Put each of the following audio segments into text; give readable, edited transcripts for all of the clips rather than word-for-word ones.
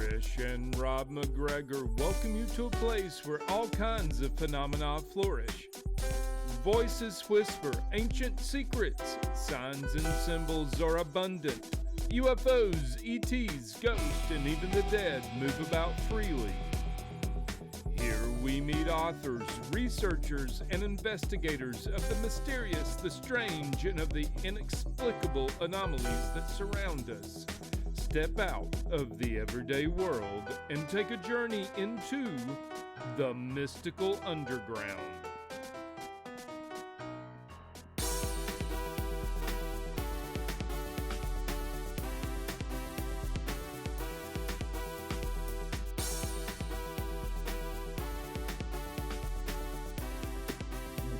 Trish and Rob McGregor welcome you to a place where all kinds of phenomena flourish. Voices whisper ancient secrets, signs and symbols are abundant. UFOs, ETs, ghosts, and even the dead move about freely. Here we meet authors, researchers, and investigators of the mysterious, the strange, and of the inexplicable anomalies that surround us. Step out of the everyday world and take a journey into the mystical underground.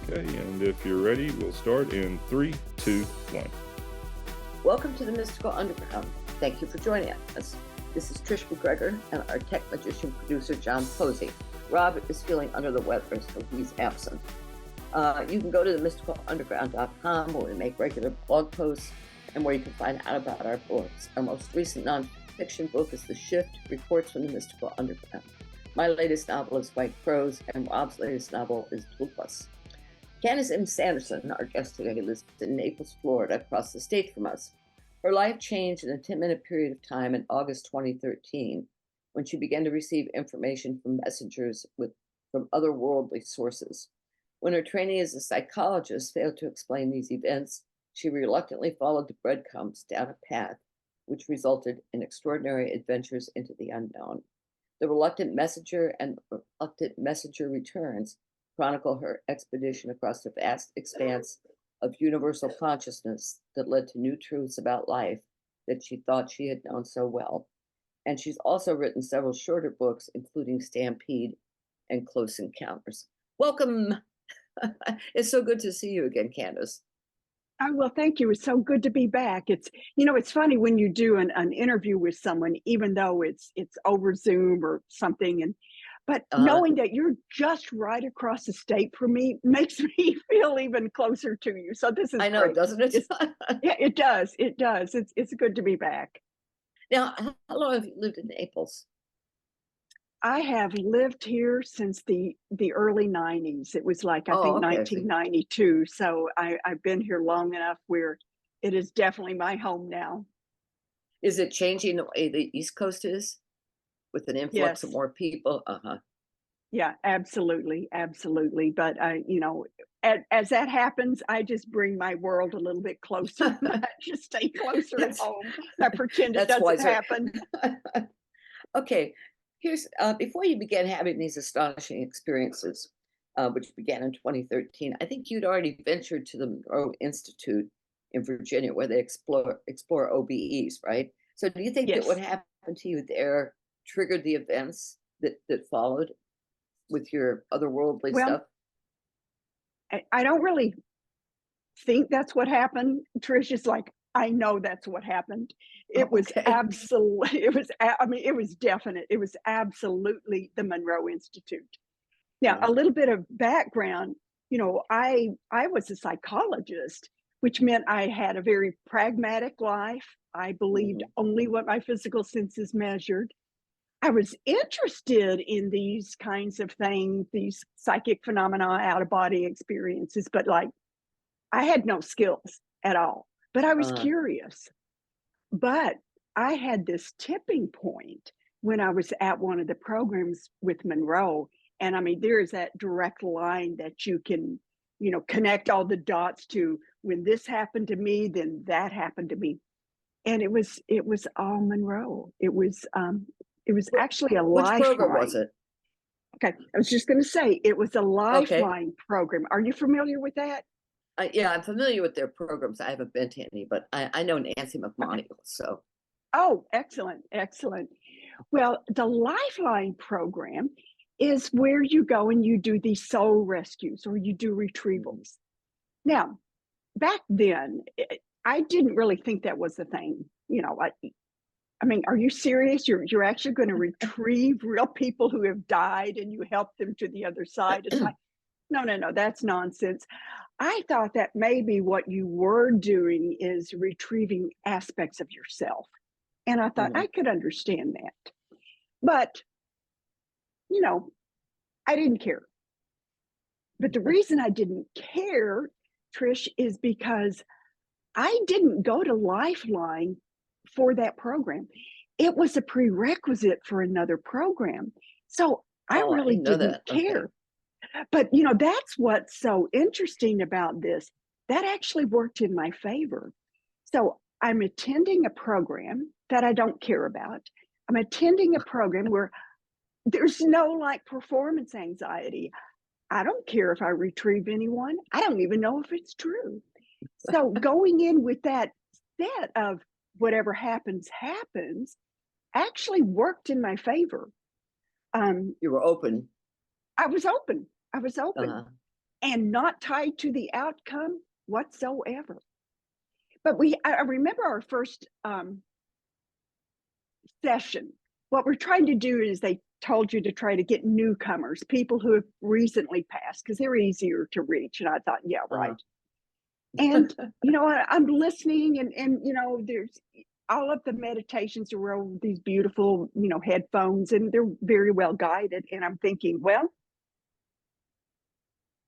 Okay, and if you're ready, we'll start in 3, 2, 1. Welcome to the Mystical Underground. Thank you for joining us. This is Trish McGregor and our tech magician producer, John Posey. Rob is feeling under the weather, so he's absent. You can go to themysticalunderground.com where we make regular blog posts and where you can find out about our books. Our most recent nonfiction book is The Shift, Reports from the Mystical Underground. My latest novel is White Crows, and Rob's latest novel is Blue Plus. Candice M. Sanderson, our guest today, lives in Naples, Florida, across the state from us. Her life changed in a 10-minute period of time in August 2013 when she began to receive information from messengers from otherworldly sources. When her training as a psychologist failed to explain these events, she reluctantly followed the breadcrumbs down a path which resulted in extraordinary adventures into the unknown. The reluctant messenger and reluctant messenger returns chronicle her expedition across the vast expanse of universal consciousness that led to new truths about life that she thought she had known so well. And she's also written several shorter books, including Stampede and Close Encounters. Welcome. It's so good to see you again, Candice. Oh, well, thank you. It's so good to be back. It's funny when you do an interview with someone, even though it's over Zoom or something, but knowing that you're just right across the state from me makes me feel even closer to you. So this is I know, great. doesn't it? Yeah, it does. It does. It's good to be back. Now, how long have you lived in Naples? I have lived here since the early 90s. It was like, I think, 1992. So I've been here long enough where it is definitely my home now. Is it changing the way the East Coast is with an influx of Yes. more people? Yeah, absolutely. Absolutely. But as that happens, I just bring my world a little bit closer. I just stay closer at home. I pretend it doesn't wiser. happen. Okay, here's before you began having these astonishing experiences, which began in 2013, I think you'd already ventured to the Monroe Institute in Virginia, where they explore OBEs, right? So do you think that what happened to you there triggered the events that followed with your otherworldly stuff? I don't really think that's what happened. Trish is like, I know that's what happened. It was absolutely, it was definite. It was absolutely the Monroe Institute. Now, a little bit of background, I was a psychologist, which meant I had a very pragmatic life. I believed only what my physical senses measured. I was interested in these kinds of things, these psychic phenomena, out-of-body experiences, but I had no skills at all. But I was curious. But I had this tipping point when I was at one of the programs with Monroe. And there is that direct line that you can, connect all the dots to. When this happened to me, then that happened to me. And it was all Monroe. It was actually a lifeline. Which program was it? Okay, I was just going to say it was a lifeline program. Are you familiar with that? Yeah, I'm familiar with their programs. I haven't been to any, but I know Nancy McMonigle. So. Oh, excellent, excellent. Well, the Lifeline program is where you go and you do these soul rescues or you do retrievals. Now, back then, I didn't really think that was a thing. Are you serious? You're actually going to retrieve real people who have died and you help them to the other side? It's like, no, that's nonsense. I thought that maybe what you were doing is retrieving aspects of yourself. And I thought I could understand that. But, you know, I didn't care. But the reason I didn't care, Trish, is because I didn't go to Lifeline for that program. It was a prerequisite for another program. So I really didn't care. Okay. But, you know, that's what's so interesting about this. That actually worked in my favor. So I'm attending a program that I don't care about. I'm attending a program where there's no like performance anxiety. I don't care if I retrieve anyone. I don't even know if it's true. So going in with that set of whatever happens, happens, actually worked in my favor. You were open. I was open. I was open Uh-huh. and not tied to the outcome whatsoever. But I remember our first session. What we're trying to do is they told you to try to get newcomers, people who have recently passed, because they're easier to reach. And I thought, yeah, right. And, you know, I'm listening and, you know, there's all of the meditations are over these beautiful, you know, headphones, and they're very well guided. And I'm thinking, well,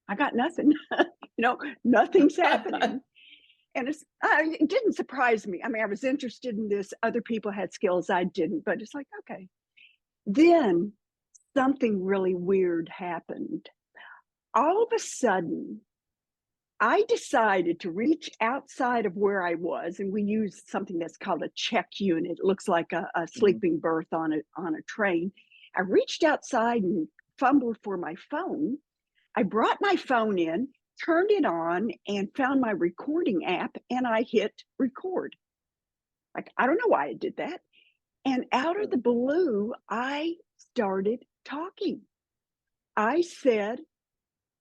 I got nothing, you know, nothing's happening. And it didn't surprise me. I mean, I was interested in this. Other people had skills I didn't, but it's like, okay. Then something really weird happened. All of a sudden, I decided to reach outside of where I was, and we use something that's called a check unit. It looks like a sleeping berth on a train. I reached outside and fumbled for my phone. I brought my phone in, turned it on, and found my recording app, and I hit record. Like, I don't know why I did that. And out of the blue, I started talking. I said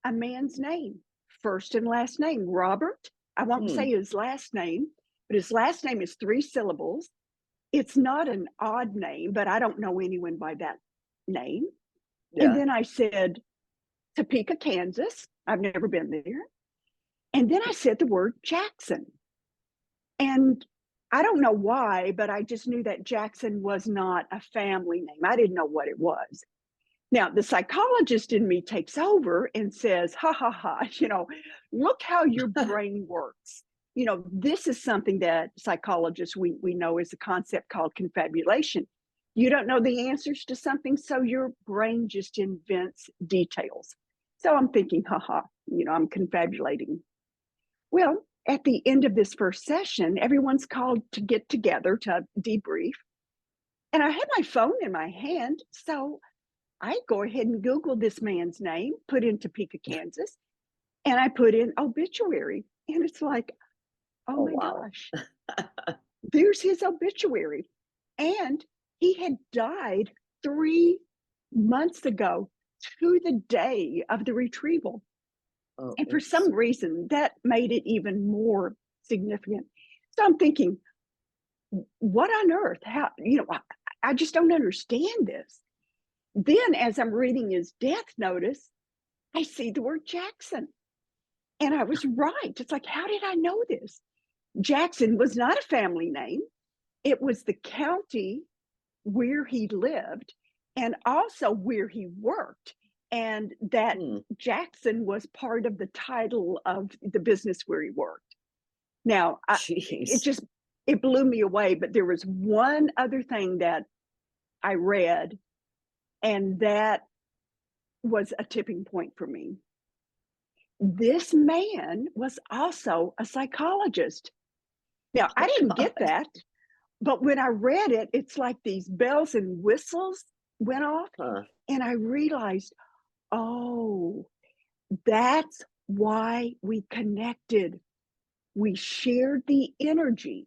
a man's name, first and last name, Robert. I won't say his last name, but his last name is 3 syllables. It's not an odd name, but I don't know anyone by that name. Yeah. And then I said, Topeka, Kansas. I've never been there. And then I said the word Jackson. And I don't know why, but I just knew that Jackson was not a family name. I didn't know what it was. Now, the psychologist in me takes over and says, ha, ha, ha, you know, look how your brain works. You know, this is something that psychologists, we know is a concept called confabulation. You don't know the answers to something, so your brain just invents details. So I'm thinking, ha, ha, you know, I'm confabulating. Well, at the end of this first session, everyone's called to get together to debrief. And I had my phone in my hand, so I go ahead and Google this man's name, put in Topeka, Kansas, and I put in obituary. And it's like, oh my gosh, there's his obituary. And he had died 3 months ago to the day of the retrieval. And for some reason, that made it even more significant. So I'm thinking, what on earth? How, you know, I just don't understand this. Then as I'm reading his death notice, I see the word Jackson. And I was right. It's like, how did I know this? Jackson was not a family name. It was the county where he lived and also where he worked. And that Jackson was part of the title of the business where he worked. Now, it blew me away. But there was one other thing that I read, and that was a tipping point for me. This man was also a psychologist. Now, I didn't get that, but when I read it, it's like these bells and whistles went off, and I realized, oh, that's why we connected. We shared the energy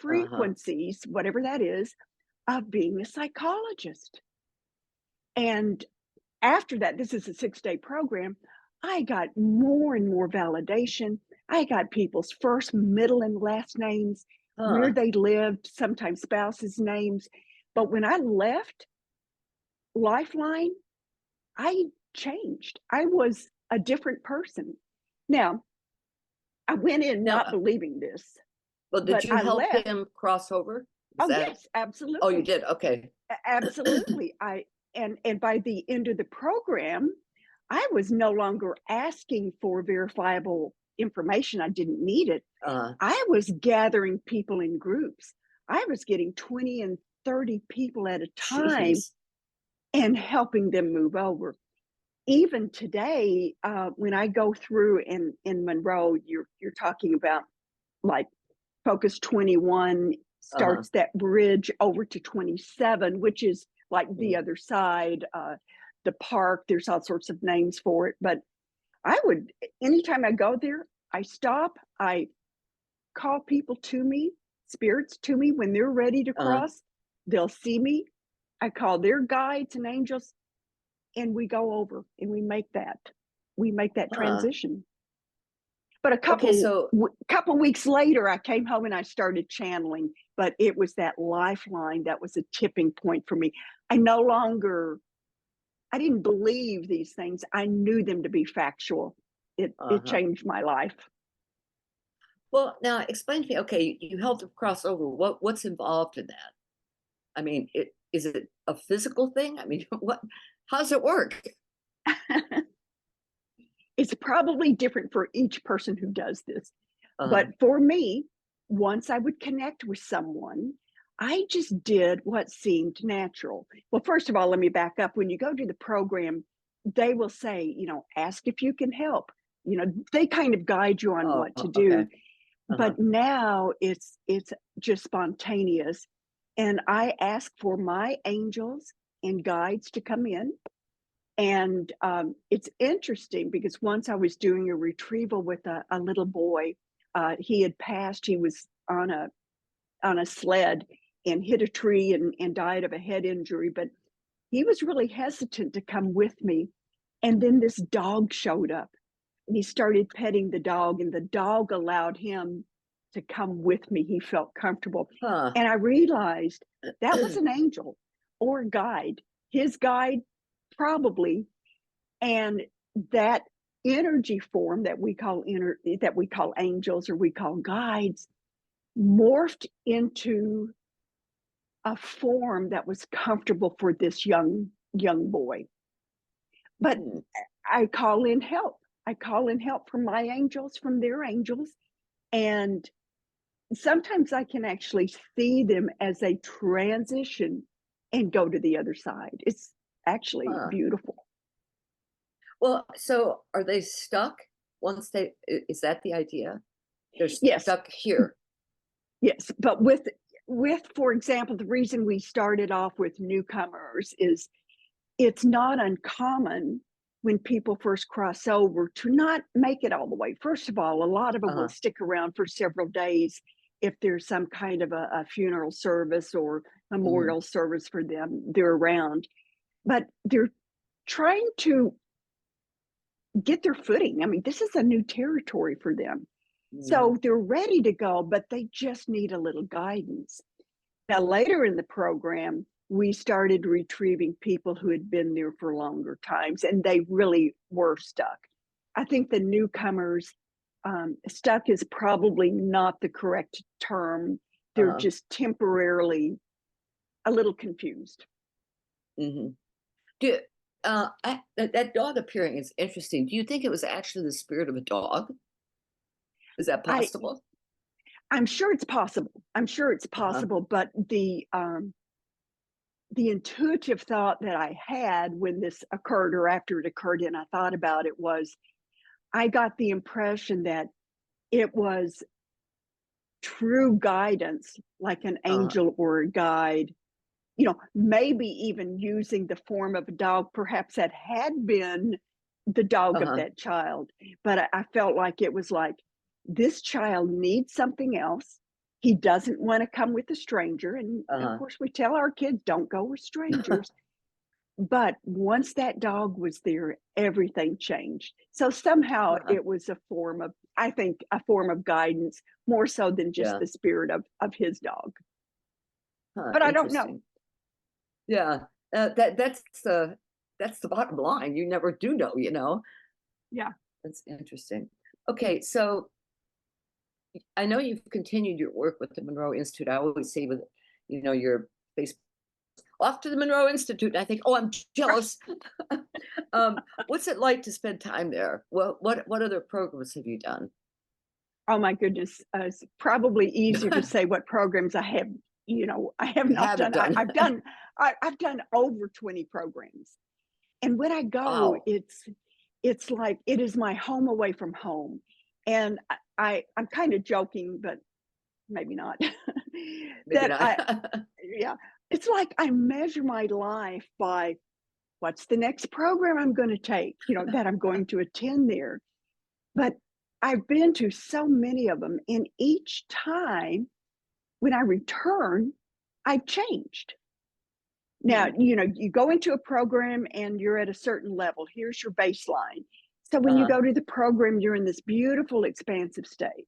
frequencies, whatever that is, of being a psychologist. And after that, this is a 6-day program, I got more and more validation. I got people's first, middle, and last names, where they lived, sometimes spouses' names. But when I left Lifeline, I changed. I was a different person. Now, I went in not believing this. Well, did you help him cross over? Is Oh, that? yes, absolutely. Oh, you did? Okay. Absolutely. And by the end of the program, I was no longer asking for verifiable information. I didn't need it. I was gathering people in groups. I was getting 20 and 30 people at a time Jeez. and helping them move over. Even today, when I go through in Monroe, you're talking about like Focus 21 starts that bridge over to 27, which is like the other side, the park. There's all sorts of names for it. But I would, anytime I go there, I stop, I call people to me, spirits to me when they're ready to cross. They'll see me. I call their guides and angels, and we go over and we make that transition. But a couple weeks later, I came home and I started channeling, but it was that lifeline that was a tipping point for me. I didn't believe these things. I knew them to be factual. It changed my life. Well, now explain to me, okay, you helped them cross over. What's involved in that? I mean, is it a physical thing? I mean, how does it work? It's probably different for each person who does this. But for me, once I would connect with someone, I just did what seemed natural. Well, first of all, let me back up. When you go to the program, they will say, ask if you can help. They kind of guide you on what to do. Okay. But now it's just spontaneous. And I ask for my angels and guides to come in. And it's interesting because once I was doing a retrieval with a little boy. He had passed. He was on a sled and hit a tree and died of a head injury. But he was really hesitant to come with me. And then this dog showed up. And he started petting the dog, and the dog allowed him to come with me. He felt comfortable. And I realized that was an angel or a guide. His guide, probably. And that energy form that we call angels or we call guides morphed into a form that was comfortable for this young boy. But I call in help. I call in help from my angels, from their angels. And sometimes I can actually see them as they transition and go to the other side. It's actually beautiful. Well, so are they stuck once is that the idea? They're stuck here. Yes, but with, for example, the reason we started off with newcomers is it's not uncommon when people first cross over to not make it all the way. First of all, a lot of them will stick around for several days if there's some kind of a funeral service or memorial service for them. They're around, but they're trying to get their footing. I mean, this is a new territory for them. So they're ready to go, but they just need a little guidance. Now, later in the program, we started retrieving people who had been there for longer times, and they really were stuck. I think the newcomers, stuck is probably not the correct term. They're just temporarily a little confused. That dog appearing is interesting. Do you think it was actually the spirit of a dog? Is that possible? I'm sure it's possible. But the intuitive thought that I had when this occurred or after it occurred and I thought about it was, I got the impression that it was true guidance, like an angel or a guide, maybe even using the form of a dog, perhaps that had been the dog of that child. But I felt like it was like, this child needs something else. He doesn't want to come with a stranger. And of course, we tell our kids, don't go with strangers. But once that dog was there, everything changed. So somehow it was a form of guidance, more so than just the spirit of his dog. But I don't know. Yeah, that's the bottom line. You never do know, Yeah, that's interesting. Okay, so I know you've continued your work with the Monroe Institute. I always say your Facebook off to the Monroe Institute. And I think, oh, I'm jealous. What's it like to spend time there? What other programs have you done? Oh my goodness, it's probably easier to say what programs I have. I have not done. I've done over 20 programs, and when I go, Wow. it's like it is my home away from home. And I'm kind of joking, but maybe not. Maybe not. Yeah, it's like I measure my life by what's the next program I'm going to take, that I'm going to attend there. But I've been to so many of them, and each time when I return, I've changed. Now, you go into a program and you're at a certain level. Here's your baseline. So when you go to the program, you're in this beautiful, expansive state.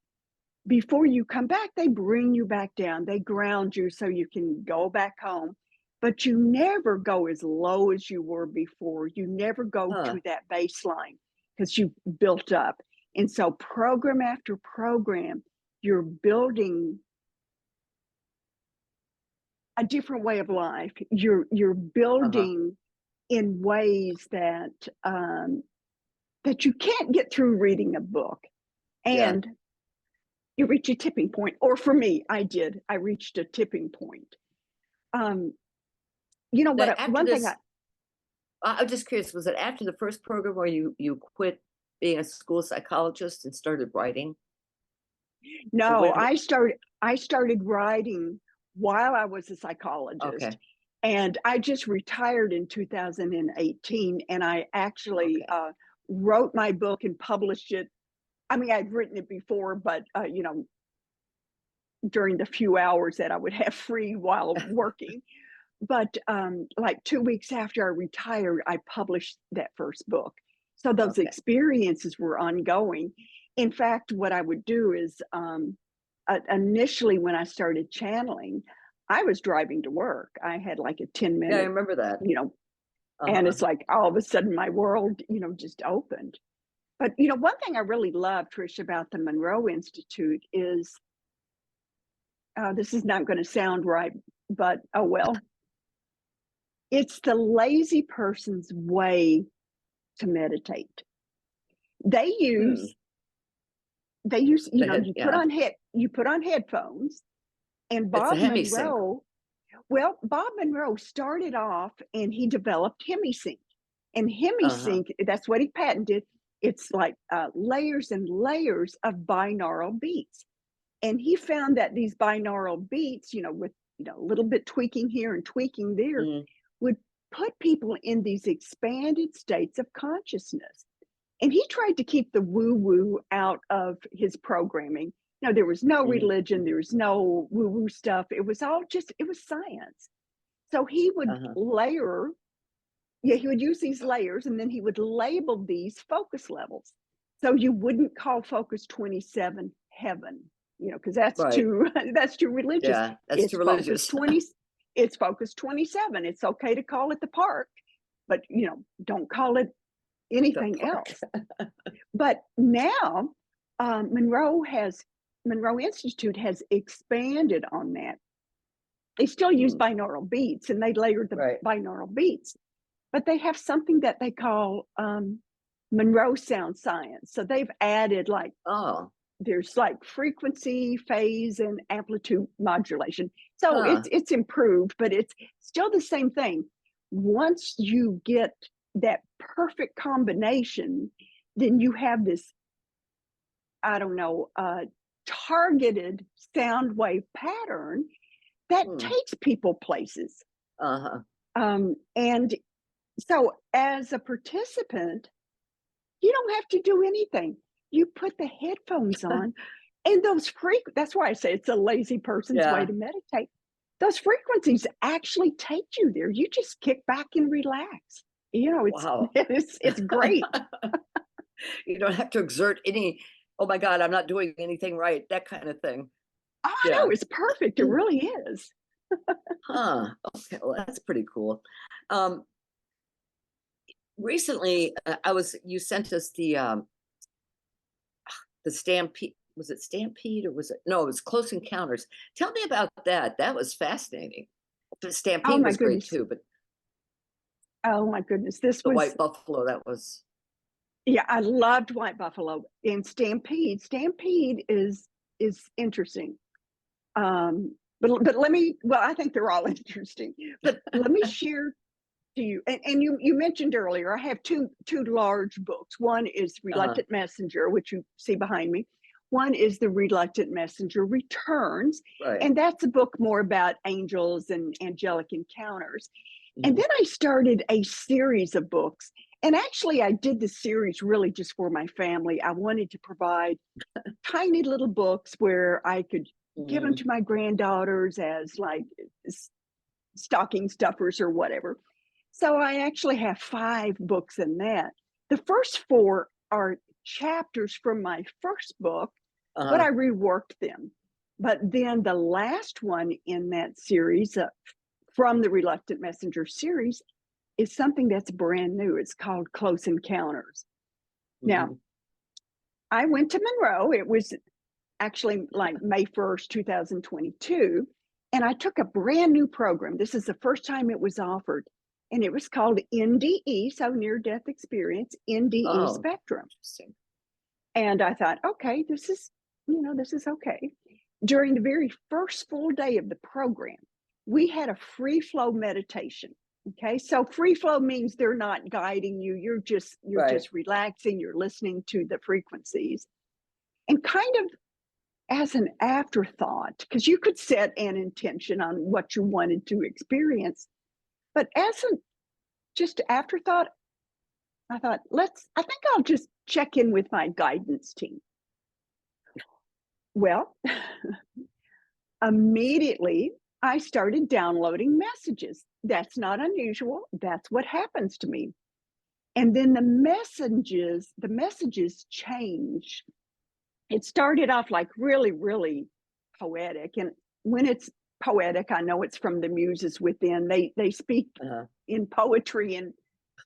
Before you come back, they bring you back down. They ground you so you can go back home. But you never go as low as you were before. You never go to that baseline because you've built up. And so program after program, you're building a different way of life. You're building in ways that that you can't get through reading a book. And you reach a tipping point. Or for me, I reached a tipping point. One thing I'm just curious, was it after the first program where you quit being a school psychologist and started writing? No, I started writing while I was a psychologist. And I just retired in 2018, and I actually wrote my book and published it. I mean, I'd written it before, but during the few hours that I would have free while working. But like 2 weeks after I retired, I published that first book. So those experiences were ongoing. In fact, what I would do is initially when I started channeling, I was driving to work. I had like a 10-minute. Yeah, I remember that. And it's like all of a sudden my world, just opened. But, one thing I really love, Trish, about the Monroe Institute is, this is not going to sound right, but oh well. It's the lazy person's way to meditate. They use, you put on headphones, and Bob Monroe started off and he developed HemiSync. And HemiSync, that's what he patented. It's like layers and layers of binaural beats. And he found that these binaural beats, with a little bit tweaking here and tweaking there, would put people in these expanded states of consciousness. And he tried to keep the woo-woo out of his programming. Now, there was no religion, there was no woo-woo stuff. It was all it was science. So he would layer, he would use these layers, and then he would label these focus levels. So you wouldn't call focus 27 heaven, because that's too religious. Yeah, that's too religious. It's focus 27. It's okay to call it the park, but don't call it anything else. But now Monroe Institute has expanded on that. They still use binaural beats, and they layered the binaural beats, but they have something that they call Monroe sound science. So they've added there's like frequency, phase, and amplitude modulation. So it's improved, but it's still the same thing. Once you get that perfect combination, then you have this, targeted sound wave pattern that takes people places. And so as a participant, you don't have to do anything. You put the headphones on, and that's why I say it's a lazy person's way to meditate. Those frequencies actually take you there. You just kick back and relax. It's great. You don't have to exert any, oh my God, I'm not doing anything right, that kind of thing. Oh, no, it's perfect. It really is. Okay, well, that's pretty cool. Recently, you sent us the was it Stampede or was it? No, it was Close Encounters. Tell me about that. That was fascinating. The Oh Stampede my was great goodness. too, but Oh my goodness. This the was, White Buffalo, that was. yeah, I loved White Buffalo. And Stampede is interesting. But let me, well, I think they're all interesting. But let me share to you, and you mentioned earlier, I have two large books. One is Reluctant Messenger, which you see behind me. One is The Reluctant Messenger Returns, Right. and that's a book more about angels and angelic encounters. And then I started a series of books. And actually, I did the series really just for my family. I wanted to provide tiny little books where I could give them to my granddaughters as like stocking stuffers or whatever. So I actually have 5 books in that. The first 4 are chapters from my first book, but I reworked them. But then the last one in that series, from the Reluctant Messenger series, is something that's brand new. It's called Close Encounters. Now, I went to Monroe. It was actually like May 1st, 2022. And I took a brand new program. This is the first time it was offered. And it was called NDE, so Near Death Experience, NDE Spectrum. And I thought, okay, this is okay. During the very first full day of the program, we had a free flow meditation. Okay, so free flow means they're not guiding you. You're just relaxing. You're listening to the frequencies, and kind of as an afterthought, because you could set an intention on what you wanted to experience, but as a just afterthought, I thought, I think I'll just check in with my guidance team. Well, immediately I started downloading messages. That's not unusual. That's what happens to me. And then the messages change. It started off like really, really poetic. And when it's poetic, I know it's from the muses within. They speak in poetry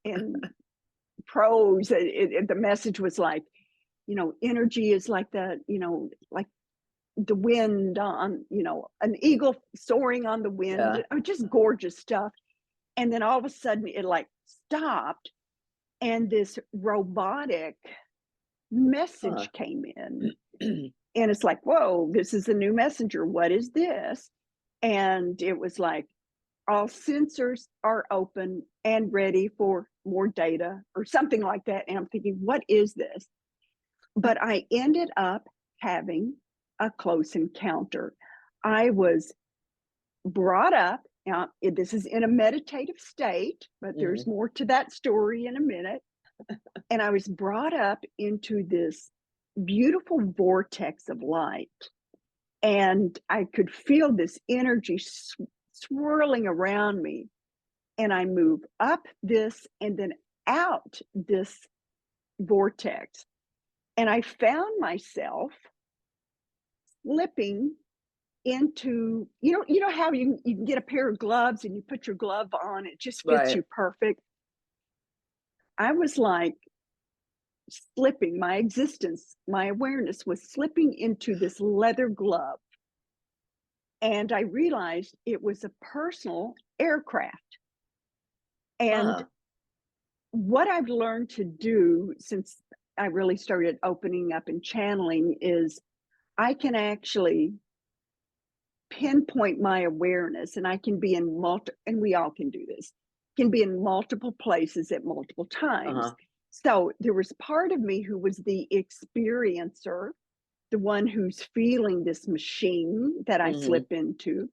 and prose. The message was like, energy is like like the wind on, an eagle soaring on the wind. Just gorgeous stuff. And then all of a sudden it like stopped, and this robotic message came in. And it's like, whoa, this is a new messenger. What is this? And it was like, all sensors are open and ready for more data or something like that. And I'm thinking, what is this? But I ended up having a close encounter. I was brought up. Now, this is in a meditative state, but there's more to that story in a minute. And I was brought up into this beautiful vortex of light. And I could feel this energy swirling around me. And I move up this and then out this vortex. And I found myself slipping into, you know how you can get a pair of gloves and you put your glove on, it just fits you perfect. I was like slipping, my existence, my awareness was slipping into this leather glove. And I realized it was a personal aircraft. And what I've learned to do since I really started opening up and channeling is I can actually pinpoint my awareness, and I can be in and we all can do this, can be in multiple places at multiple times. So there was part of me who was the experiencer, the one who's feeling this machine that I slip into.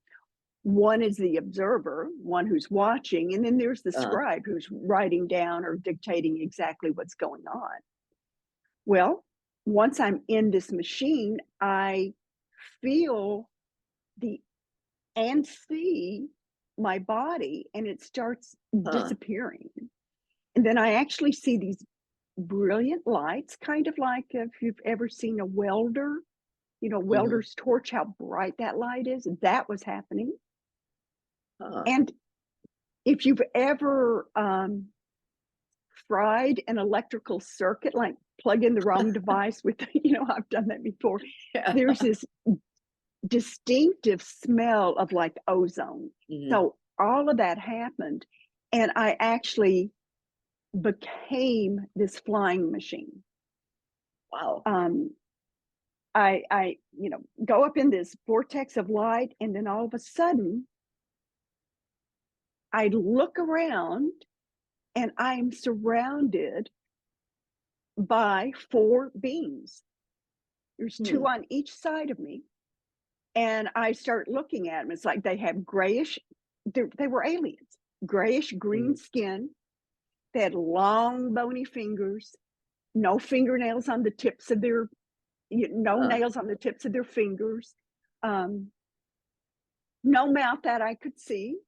One is the observer, one who's watching, and then there's the scribe who's writing down or dictating exactly what's going on. Well, once I'm in this machine, I feel and see my body, and it starts disappearing. And then I actually see these brilliant lights, kind of like if you've ever seen a welder, welder's torch, how bright that light is. That was happening. And if you've ever fried an electrical circuit, like plug in the wrong device with, I've done that before. Yeah. There's this distinctive smell of like ozone. Mhm. So all of that happened, and I actually became this flying machine. Wow. I go up in this vortex of light, and then all of a sudden I look around and I'm surrounded by 4 beings. There's 2 on each side of me. And I start looking at them. It's like they have grayish, they were aliens, grayish green skin. They had long bony fingers, no fingernails on the tips of their, nails on the tips of their fingers. No mouth that I could see.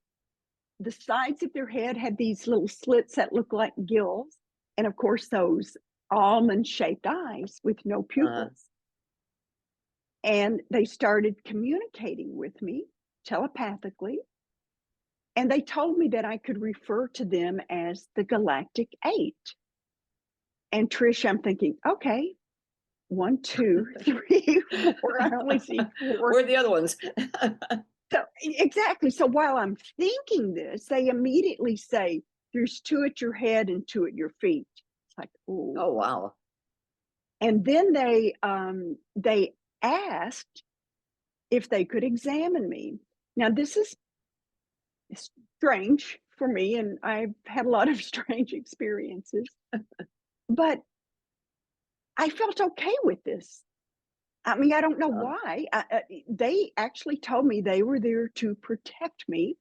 The sides of their head had these little slits that looked like gills. And of course, those almond-shaped eyes with no pupils. And they started communicating with me telepathically. And they told me that I could refer to them as the Galactic 8. And Trish, I'm thinking, okay, 1, 2, 3, 4. I only see 4. Where are the other ones? So exactly. So while I'm thinking this, they immediately say, there's 2 at your head and 2 at your feet. It's like, ooh. Oh, wow. And then they asked if they could examine me. Now, this is strange for me, and I've had a lot of strange experiences, but I felt okay with this. I mean, I don't know why. They actually told me they were there to protect me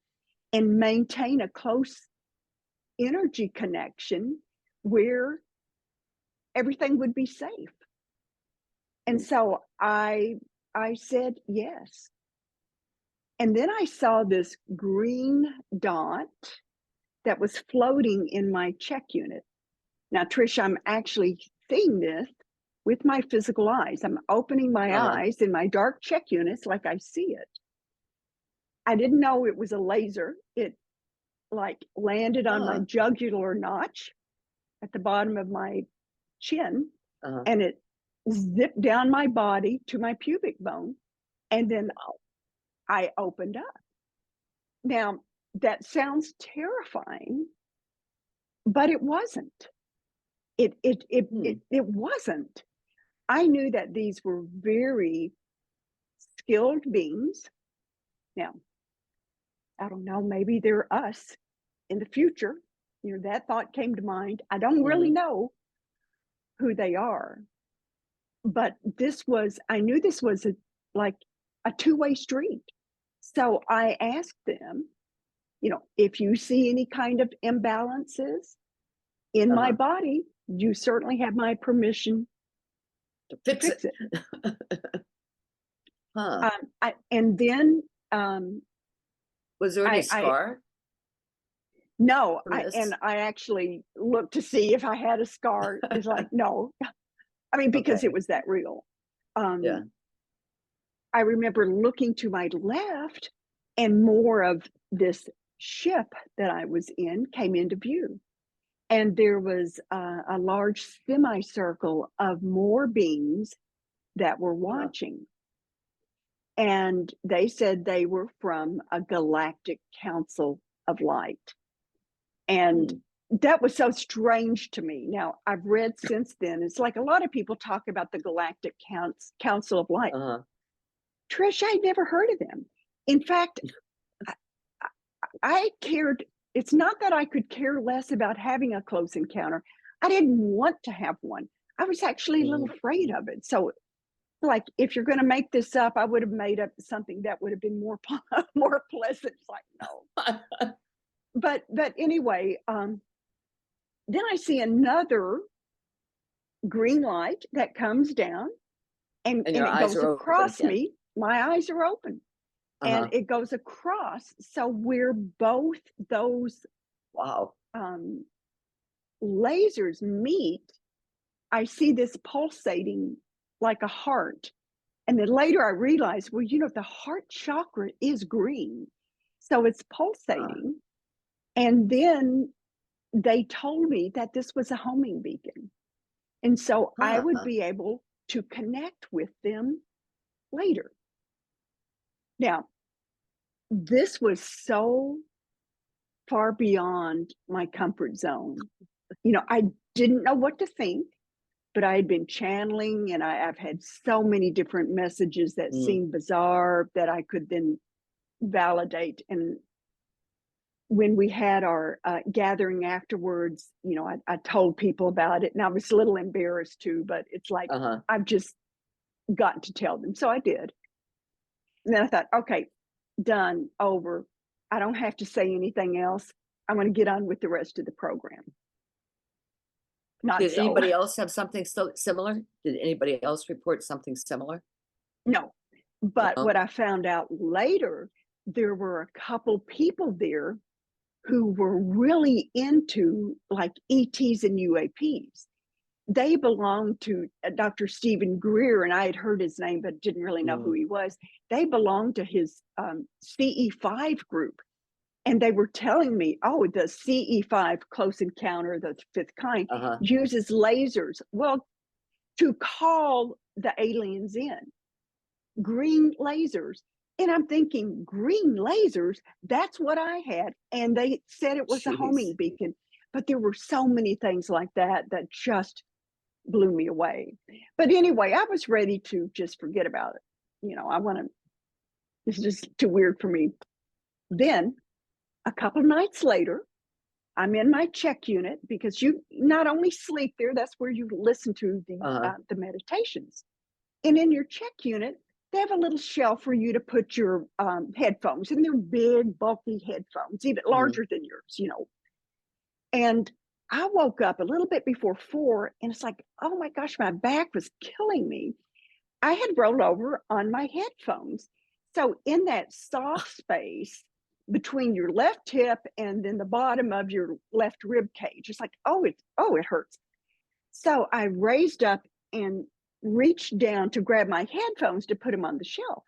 and maintain a close energy connection where everything would be safe. And so I said yes. And then I saw this green dot that was floating in my check unit. Now, Trish, I'm actually seeing this with my physical eyes. I'm opening my eyes in my dark check units like I see it. I didn't know it was a laser. It like landed on my jugular notch at the bottom of my chin, and it zipped down my body to my pubic bone. And then I opened up. Now, that sounds terrifying, but it wasn't. It wasn't. I knew that these were very skilled beings. Now, I don't know, maybe they're us in the future. That thought came to mind. I don't really know who they are, but I knew this was like a two-way street. So I asked them, if you see any kind of imbalances in my body, you certainly have my permission To fix it. And then was there any scar? No, I actually looked to see if I had a scar. It's like, no. I mean, because it was that real. I remember looking to my left, and more of this ship that I was in came into view. And there was a large semicircle of more beings that were watching. And they said they were from a galactic council of light. And that was so strange to me. Now, I've read since then, it's like a lot of people talk about the Galactic Council of Light. Trish, I'd never heard of them. In fact, I cared. It's not that I could care less about having a close encounter. I didn't want to have one. I was actually a little afraid of it. So, like, if you're going to make this up, I would have made up something that would have been more pleasant. It's like, no. But anyway, then I see another green light that comes down, and it goes across me. My eyes are open, and it goes across. So where both those lasers meet, I see this pulsating like a heart. And then later I realized, well, the heart chakra is green, so it's pulsating. And then they told me that this was a homing beacon. And so I would Huh. be able to connect with them later. Now, this was so far beyond my comfort zone. I didn't know what to think, but I had been channeling, and I've had so many different messages that seemed bizarre that I could then validate. And when we had our gathering afterwards, I told people about it, and I was a little embarrassed too, but it's like, I've just got to tell them. So I did. And then I thought, okay, done, over. I don't have to say anything else. I'm going to get on with the rest of the program. Not Did so. anybody else have something so similar? Did anybody else report something similar? No. But No? what I found out later, there were a couple people there who were really into like ETs and UAPs. They belonged to Dr. Stephen Greer, and I had heard his name, but didn't really know who he was. They belonged to his CE5 group. And they were telling me, oh, the CE5 close encounter, the fifth kind, uses lasers. Well, to call the aliens in, green lasers. And I'm thinking, green lasers, that's what I had. And they said it was a homing beacon. But there were so many things like that that just blew me away. But anyway, I was ready to just forget about it. It's just too weird for me. Then a couple nights later, I'm in my check unit, because you not only sleep there, that's where you listen to the meditations. And in your check unit, they have a little shelf for you to put your headphones, and they're big, bulky headphones, even larger than yours, And I woke up a little bit before 4, and it's like, oh my gosh, my back was killing me. I had rolled over on my headphones. So in that soft space between your left hip and then the bottom of your left rib cage, it's like, it hurts. So I raised up and reached down to grab my headphones to put them on the shelf.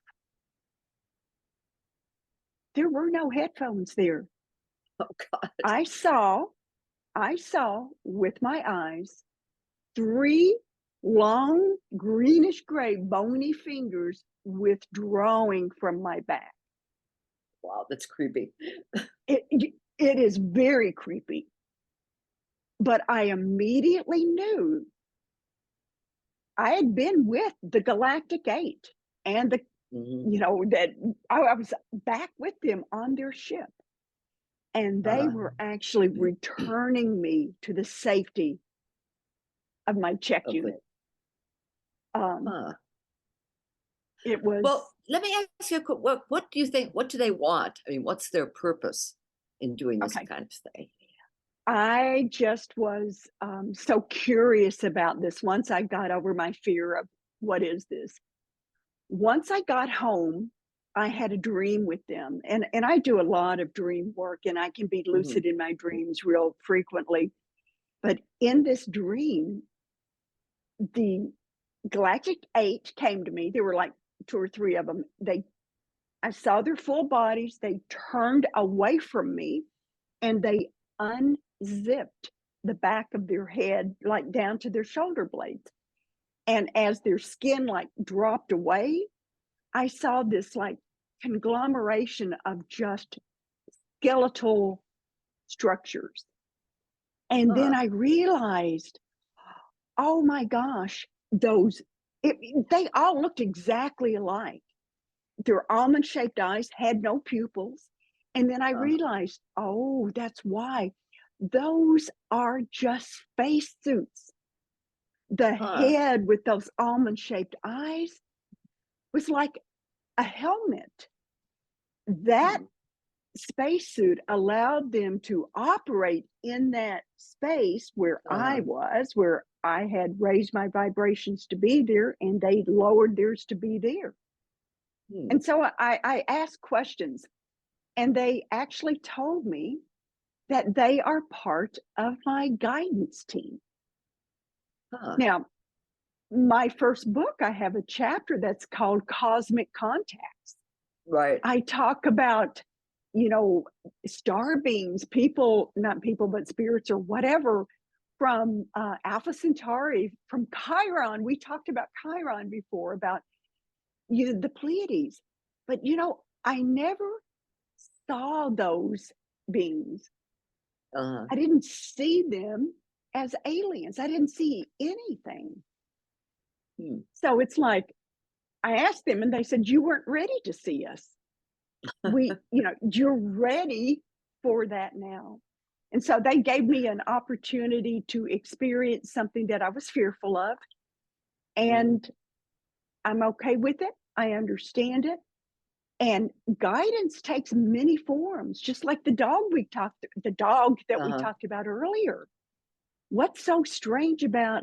There were no headphones there. Oh God. I saw with my eyes 3 long greenish gray bony fingers withdrawing from my back. Wow, that's creepy. It is very creepy. But I immediately knew I had been with the Galactic 8 and that I was back with them on their ship. And they were actually returning me to the safety of my check unit. It was. Well, let me ask you, what do you think? What do they want? I mean, what's their purpose in doing this kind of thing? I just was so curious about this once I got over my fear of what is this. Once I got home, I had a dream with them, and I do a lot of dream work, and I can be lucid in my dreams real frequently. But in this dream, the Galactic 8 came to me. There were like 2 or 3 of them. I saw their full bodies. They turned away from me, and they unzipped the back of their head, like down to their shoulder blades. And as their skin like dropped away, I saw this like conglomeration of just skeletal structures. And then I realized, oh my gosh, they all looked exactly alike. Their almond-shaped eyes had no pupils. And then I realized, oh, that's why. Those are just space suits. The head with those almond-shaped eyes was like a helmet. That spacesuit allowed them to operate in that space where I was, where I had raised my vibrations to be there, and they lowered theirs to be there. And so I asked questions, and they actually told me that they are part of my guidance team. Now, my first book, I have a chapter that's called Cosmic Contacts. Right. I talk about, star beings, people, not people, but spirits or whatever, from Alpha Centauri, from Chiron. We talked about Chiron before, about the Pleiades. But I never saw those beings. I didn't see them as aliens. I didn't see anything. So it's like, I asked them and they said, you weren't ready to see us. You're ready for that now. And so they gave me an opportunity to experience something that I was fearful of. And I'm okay with it. I understand it. And guidance takes many forms, just like the dog that we talked about earlier. What's so strange about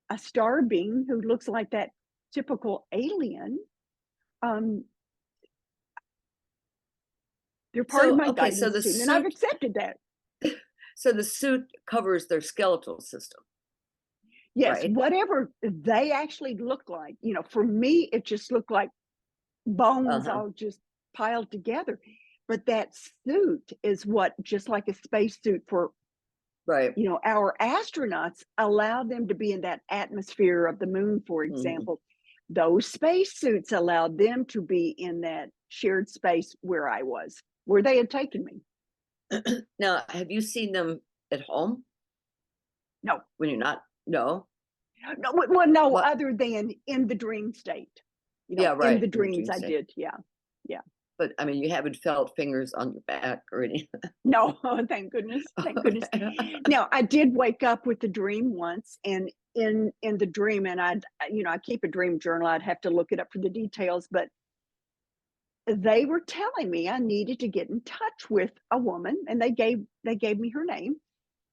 a star being who looks like that typical alien? They're part of my guidance team, and I've accepted that. So the suit covers their skeletal system. Yes, right? Whatever they actually look like. For me, it just looked like bones all just piled together. But that suit is what, just like a spacesuit for, our astronauts, allow them to be in that atmosphere of the moon, for example. Those spacesuits allowed them to be in that shared space where I was, where they had taken me. Now, have you seen them at home? No. When you're not? No. No. Well, no. What? Other than in the dream state. In the dreams, I did. Yeah. But I mean, you haven't felt fingers on your back or anything. No, thank goodness. Thank goodness. Now, I did wake up with a dream once, and in the dream, and I keep a dream journal. I'd have to look it up for the details, but they were telling me I needed to get in touch with a woman, and they gave me her name.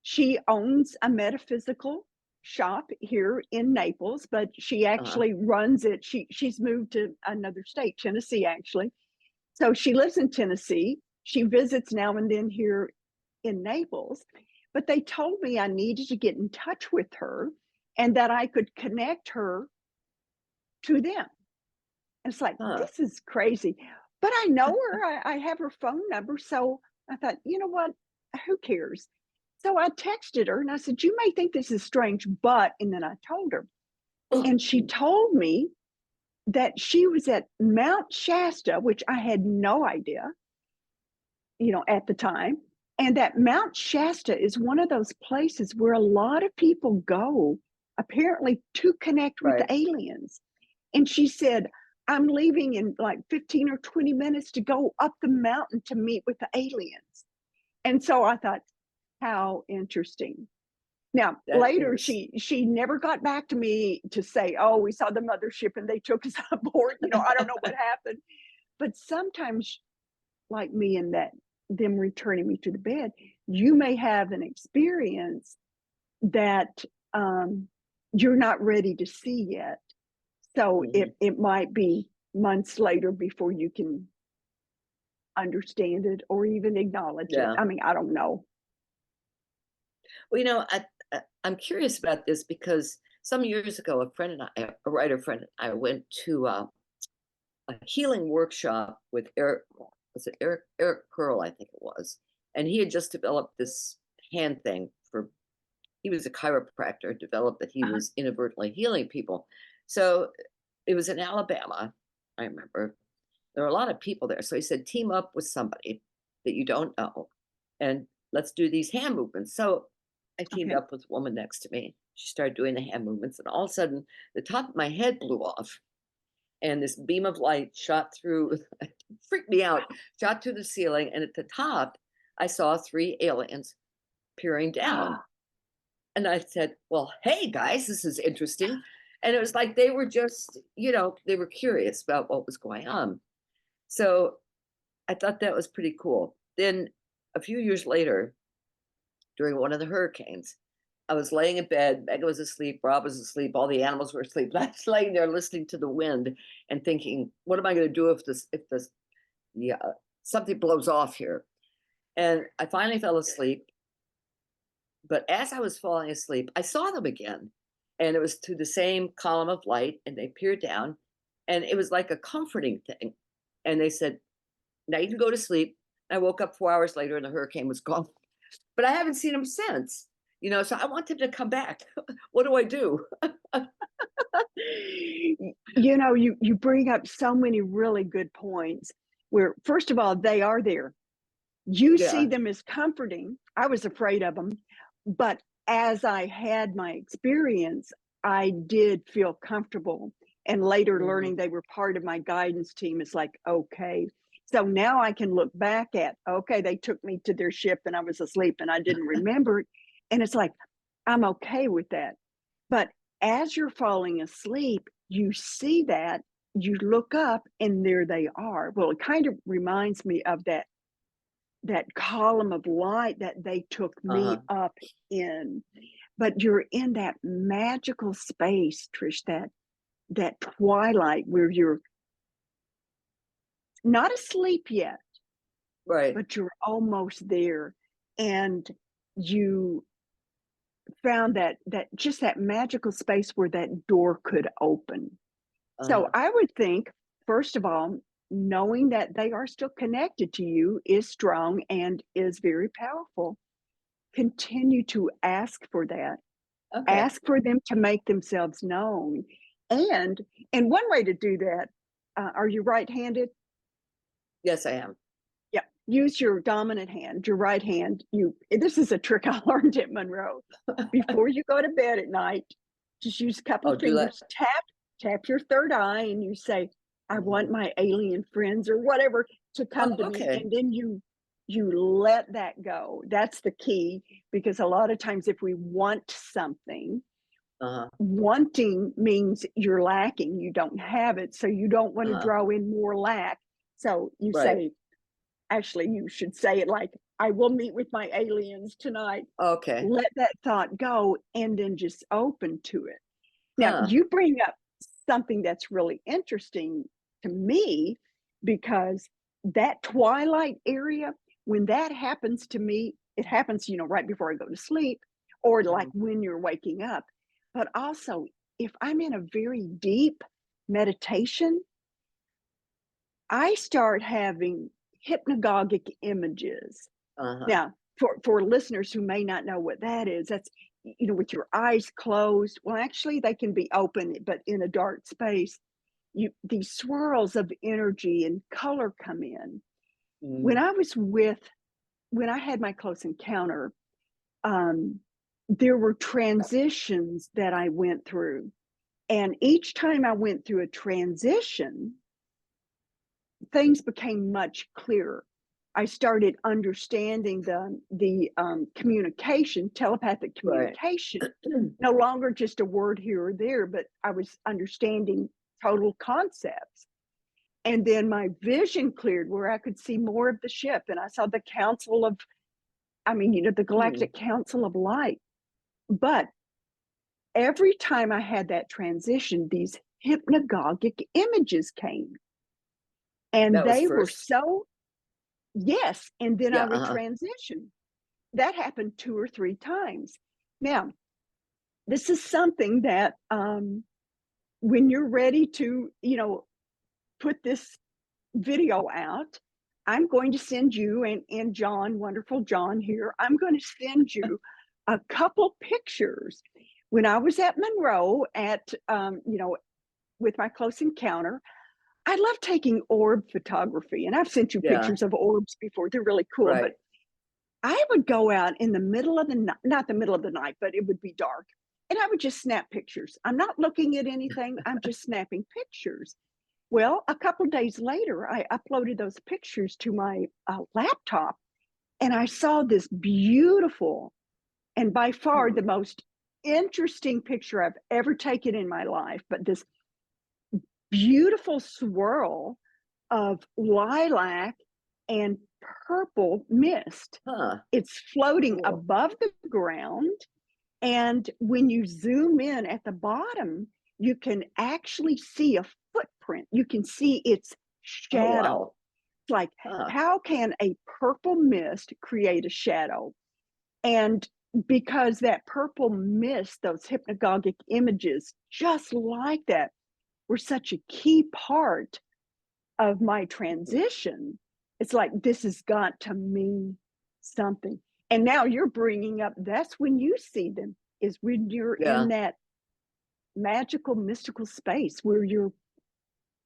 She owns a metaphysical shop here in Naples, but she actually runs it. She's moved to another state, Tennessee, actually. So she lives in Tennessee. She visits now and then here in Naples. But they told me I needed to get in touch with her and that I could connect her to them. It's like, this is crazy. But I know her. I have her phone number. So I thought, you know what? Who cares? So I texted her and I said, you may think this is strange, but, and then I told her. And she told me that she was at Mount Shasta, which I had no idea, at the time. And that Mount Shasta is one of those places where a lot of people go, apparently, to connect with the aliens. And she said, I'm leaving in like 15 or 20 minutes to go up the mountain to meet with the aliens. And so I thought, how interesting. Now, later, she never got back to me to say, oh, we saw the mothership and they took us aboard. I don't know what happened. But sometimes, like me and them returning me to the bed, you may have an experience that you're not ready to see yet. So it might be months later before you can understand it or even acknowledge it. I mean, I don't know. Well, I'm curious about this because some years ago, a writer friend and I went to a healing workshop with Eric Pearl, I think it was. And he had just developed this hand thing he was a chiropractor, developed that he was inadvertently healing people. So it was in Alabama, I remember. There were a lot of people there. So he said, team up with somebody that you don't know and let's do these hand movements. So I teamed up with a woman next to me. She started doing the hand movements, and all of a sudden, the top of my head blew off, and this beam of light shot through, freaked me out, shot through the ceiling, and at the top, I saw 3 aliens peering down. And I said, well, hey, guys, this is interesting. And it was like they were just, they were curious about what was going on. So I thought that was pretty cool. Then a few years later, during one of the hurricanes, I was laying in bed. Megan was asleep. Rob was asleep. All the animals were asleep. I was laying there listening to the wind and thinking, what am I going to do if something blows off here? And I finally fell asleep. But as I was falling asleep, I saw them again. And it was through the same column of light. And they peered down. And it was like a comforting thing. And they said, now you can go to sleep. I woke up 4 hours later and the hurricane was gone. But I haven't seen them since. So I want them to come back. What do I do? You bring up so many really good points where, first of all, they are there. You Yeah. see them as comforting. I was afraid of them, but as I had my experience, I did feel comfortable. And later learning they were part of my guidance team, is like, okay. So now I can look back at, okay, they took me to their ship and I was asleep and I didn't remember it. And it's like, I'm okay with that. But as you're falling asleep, you see that, you look up and there they are. Well, it kind of reminds me of that column of light that they took me up in. But you're in that magical space, Trish, that twilight where you're not asleep yet, Right. but you're almost there. And you found that just that magical space where that door could open. So I would think, first of all, knowing that they are still connected to you is strong and is very powerful. Continue to ask for that. Okay. Ask for them to make themselves known. And one way to do that, are you right-handed? Yes, I am. Yeah. Use your dominant hand, your right hand. This is a trick I learned at Monroe. Before you go to bed at night, just use a couple of fingers, tap your third eye, and you say, I want my alien friends or whatever to come to me. And then you let that go. That's the key, because a lot of times if we want something, wanting means you're lacking, you don't have it. So you don't want to draw in more lack. So you say, actually, you should say it like, I will meet with my aliens tonight. Okay. Let that thought go and then just open to it. Now, you bring up something that's really interesting to me, because that twilight area, when that happens to me, it happens, right before I go to sleep, or like when you're waking up. But also, if I'm in a very deep meditation, I start having hypnagogic images. Now, for listeners who may not know what that is, that's, with your eyes closed. Well, actually, they can be open, but in a dark space, these swirls of energy and color come in. When I had my close encounter, there were transitions that I went through. And each time I went through a transition, things became much clearer. I started understanding the communication, telepathic communication, no longer just a word here or there, but I was understanding total concepts. And then my vision cleared where I could see more of the ship, and I saw the the Galactic Council of Light. But every time I had that transition, these hypnagogic images came. And they were so, yes. And then I would transition. That happened 2 or 3 times. Now, this is something that when you're ready to, put this video out, I'm going to send you and John, wonderful John here, I'm going to send you a couple pictures. When I was at Monroe at, with my close encounter, I love taking orb photography, and I've sent you pictures of orbs before. They're really cool, but I would go out in the middle of the night, not the middle of the night, but it would be dark, and I would just snap pictures. I'm not looking at anything. I'm just snapping pictures. Well, a couple of days later, I uploaded those pictures to my laptop, and I saw this beautiful, and by far the most interesting picture I've ever taken in my life, but this beautiful swirl of lilac and purple mist. It's floating above the ground. And when you zoom in at the bottom, you can actually see a footprint. You can see its shadow. It's like, how can a purple mist create a shadow? And because that purple mist, those hypnagogic images, just like that, were such a key part of my transition, it's like, this has got to mean something. And now you're bringing up, that's when you see them, is when you're in that magical, mystical space where you're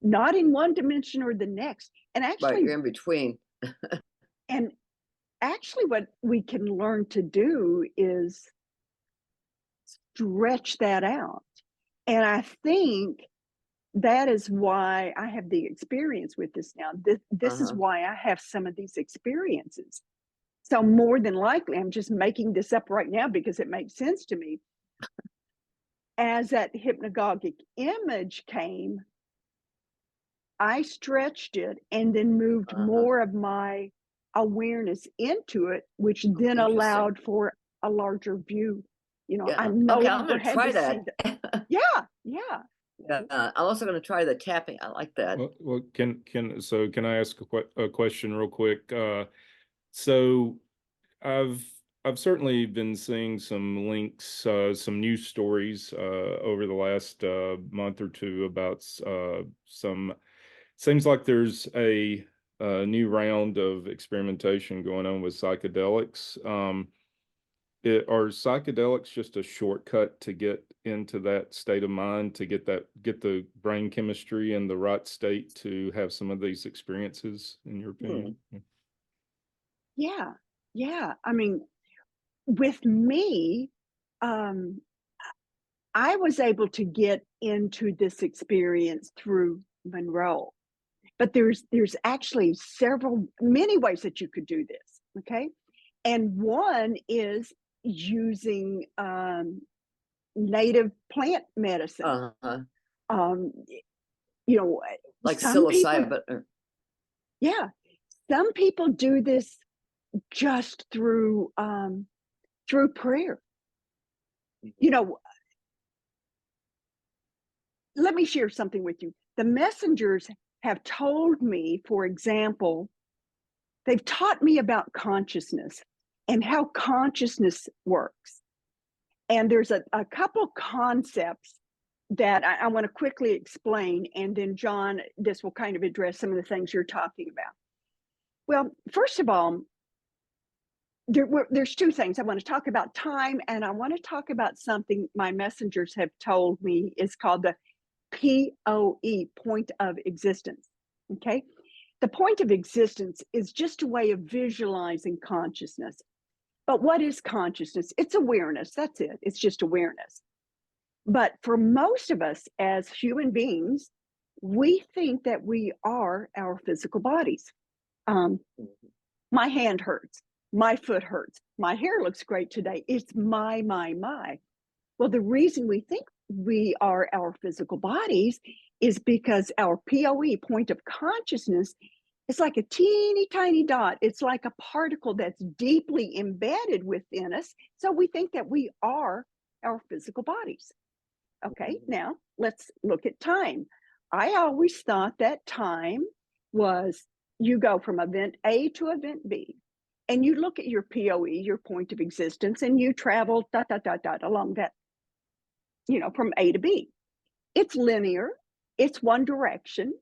not in one dimension or the next. And actually, right, you're in between. And actually what we can learn to do is stretch that out. And I think that is why I have the experience with this now. This is why I have some of these experiences. So more than likely, I'm just making this up right now because it makes sense to me. As that hypnagogic image came, I stretched it and then moved more of my awareness into it, which then allowed for a larger view. You know, I no longer had to see that. Yeah. I'm also going to try the tapping. I like that. Well, can I ask a question real quick? So I've certainly been seeing some links, some news stories over the last month or two about some. Seems like there's a new round of experimentation going on with psychedelics. Are psychedelics just a shortcut to get into that state of mind, to get the brain chemistry in the right state to have some of these experiences, in your opinion? Yeah. I mean, with me, I was able to get into this experience through Monroe, but there's actually many ways that you could do this. Okay. And one is using native plant medicine. You know, like some psilocybin. Some people do this just through prayer. You know, let me share something with you. The messengers have told me, for example, they've taught me about consciousness and how consciousness works. And there's a couple concepts that I want to quickly explain. And then, John, this will kind of address some of the things you're talking about. Well, first of all, there's two things. I want to talk about time, and I want to talk about something my messengers have told me is called the POE, point of existence. Okay. The point of existence is just a way of visualizing consciousness. But what is consciousness? It's awareness. That's it. It's just awareness. But for most of us as human beings, we think that we are our physical bodies. My hand hurts. My foot hurts. My hair looks great today. It's my. Well, the reason we think we are our physical bodies is because our POE, point of consciousness, is like a teeny tiny dot. It's like a particle that's deeply embedded within us. So we think that we are our physical bodies. Okay, now let's look at time. I always thought that time was you go from event A to event B, and you look at your POE, your point of existence, and you travel along that, you know, from A to B. It's linear, it's one direction,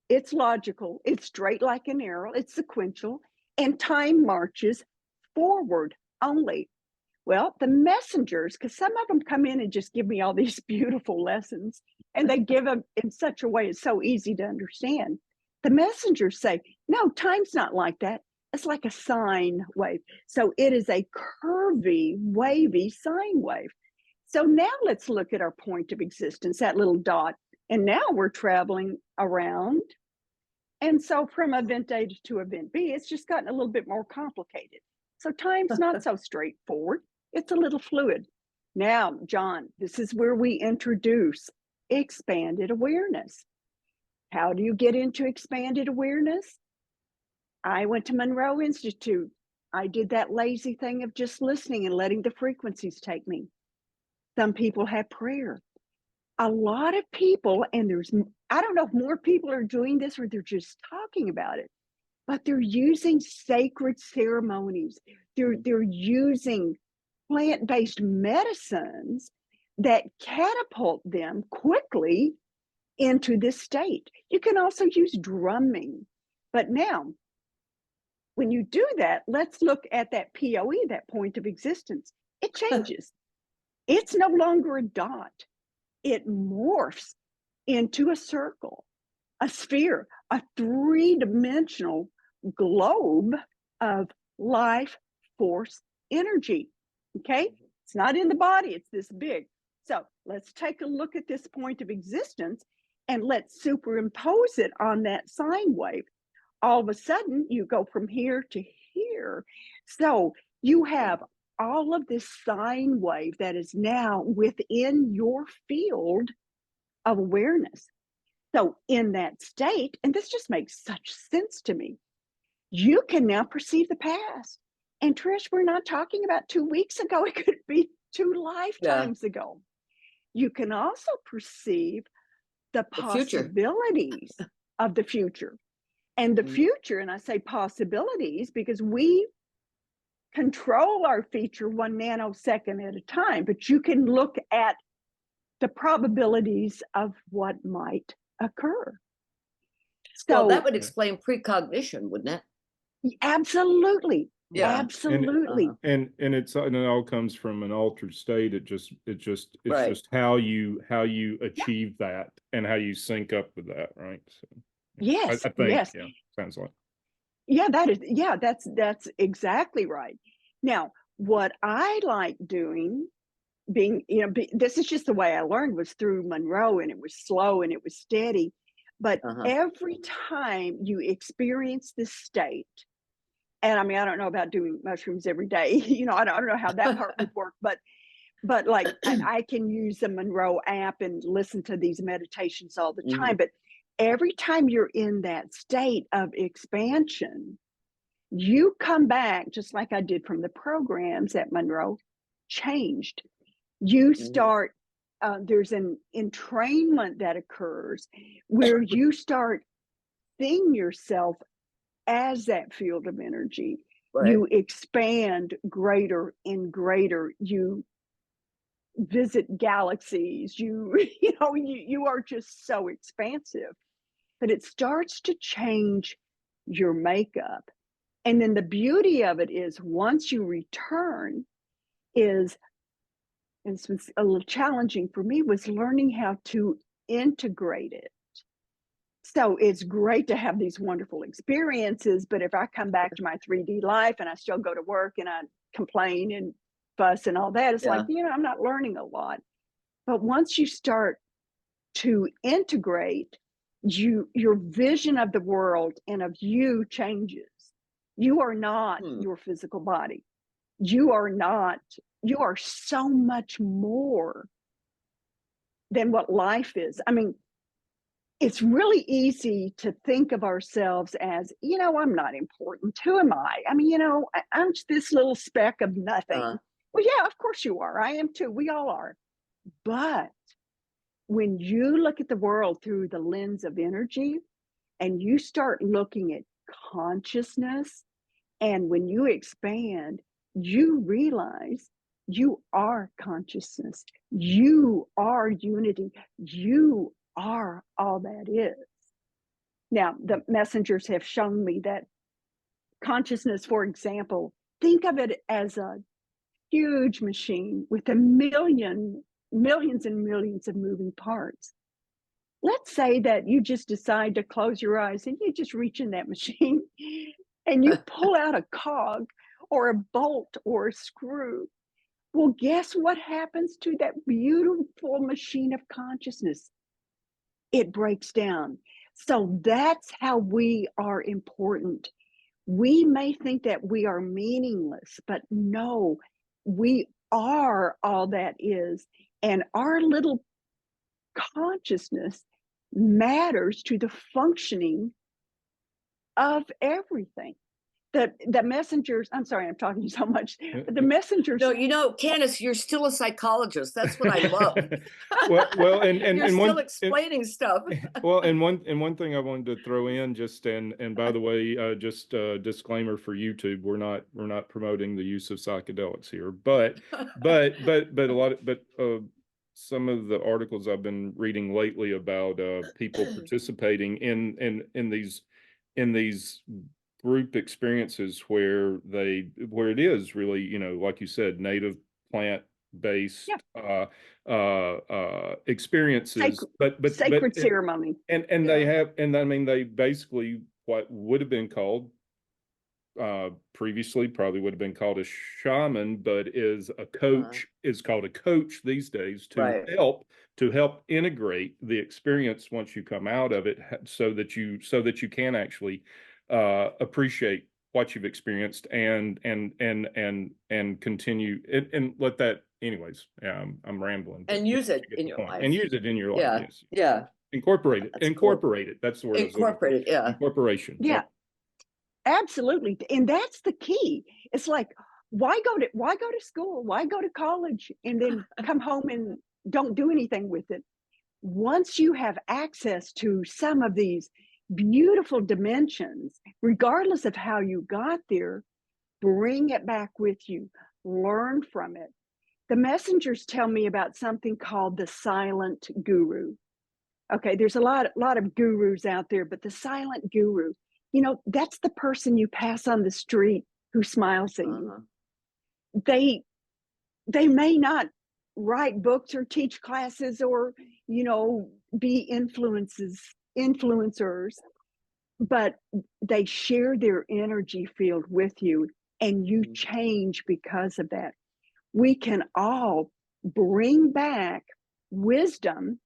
it's logical, it's straight like an arrow, it's sequential, and time marches forward only. Well, the messengers, because some of them come in and just give me all these beautiful lessons, and they give them in such a way it's so easy to understand. The messengers say, no, time's not like that. It's like a sine wave. So it is a curvy, wavy sine wave. So now let's look at our point of existence, that little dot. And now we're traveling around. And so from event A to event B, it's just gotten a little bit more complicated. So time's not so straightforward. It's a little fluid. Now, John, this is where we introduce expanded awareness. How do you get into expanded awareness? I went to Monroe Institute. I did that lazy thing of just listening and letting the frequencies take me. Some people have prayer. A lot of people, and I don't know if more people are doing this or they're just talking about it, but they're using sacred ceremonies. They're using plant-based medicines that catapult them quickly into this state. You can also use drumming. But now, when you do that, let's look at that POE, that point of existence. It changes. It's no longer a dot. It morphs into a circle, a sphere, a three-dimensional globe of life force energy. Okay? It's not in the body, it's this big. So let's take a look at this point of existence and let's superimpose it on that sine wave. All of a sudden, you go from here to here. So you have all of this sine wave that is now within your field of awareness. So in that state, and this just makes such sense to me, you can now perceive the past. And Trish, we're not talking about 2 weeks ago. It could be 2 lifetimes ago. You can also perceive the possibilities of the future. And the future, and I say possibilities because we control our future 1 nanosecond at a time, but you can look at the probabilities of what might occur. So well, that would explain precognition, wouldn't it? Absolutely. Yeah. Absolutely. And it all comes from an altered state. It's just how you achieve that and how you sync up with that, right? So yes. I think, yes. Yeah, sounds like. Yeah, that's exactly right. Now, what I like doing, this is just the way I learned, was through Monroe, and it was slow and it was steady. But every time you experience this state, and I mean, I don't know about doing mushrooms every day, I don't know how that part would work, but like I can use the Monroe app and listen to these meditations all the time. But every time you're in that state of expansion, you come back, just like I did from the programs at Monroe, changed. You start, there's an entrainment that occurs where you start seeing yourself as that field of energy. You expand greater and greater. You visit galaxies. You are just so expansive. But it starts to change your makeup. And then the beauty of it is once you return and this was a little challenging for me, was learning how to integrate it. So it's great to have these wonderful experiences, but if I come back to my 3D life and I still go to work and I complain and fuss and all that, it's like, I'm not learning a lot. But once you start to integrate, your vision of the world and of you changes. You are not your physical body. You are so much more than what life is. I mean, it's really easy to think of ourselves as, I'm not important. Who am I? I mean, I'm just this little speck of nothing. Well, yeah, of course you are. I am too. We all are. But when you look at the world through the lens of energy and you start looking at consciousness, and when you expand, you realize you are consciousness. You are unity. You are all that is. Now, the messengers have shown me that consciousness, for example, think of it as a huge machine with millions and millions of moving parts. Let's say that you just decide to close your eyes and you just reach in that machine and you pull out a cog or a bolt or a screw. Well, guess what happens to that beautiful machine of consciousness? It breaks down. So that's how we are important. We may think that we are meaningless, but no, we are all that is. And our little consciousness matters to the functioning of everything. The messengers, I'm sorry, I'm talking so much, but the messengers. No, Candice, you're still a psychologist. That's what I love. well, and you're still explaining stuff. Well, and one thing I wanted to throw in, just and by the way, just a disclaimer for YouTube, we're not promoting the use of psychedelics here, but some of the articles I've been reading lately about people participating in these group experiences where it is really, you know, like you said, native plant based experiences, but sacred ceremony. And they have, and I mean, they basically what would have been called previously probably would have been called a shaman, but is a coach, is called a coach these days to help integrate the experience once you come out of it, so that you can actually appreciate what you've experienced and continue and let that, anyways. I'm rambling, and use it in your life, and use it in your life. Yes. Yeah. Incorporate it. That's Incorporate cool. it. That's the word. Incorporate it. Yeah. Incorporation. Yeah. Absolutely. And that's the key. It's like, why go to school? Why go to college and then come home and don't do anything with it? Once you have access to some of these beautiful dimensions, regardless of how you got there, bring it back with you, learn from it. The messengers tell me about something called the silent guru. Okay, there's a lot of gurus out there, but the silent guru, you know, that's the person you pass on the street who smiles at you. They may not write books or teach classes or, you know, be influencers, but they share their energy field with you, and you change because of that. We can all bring back wisdom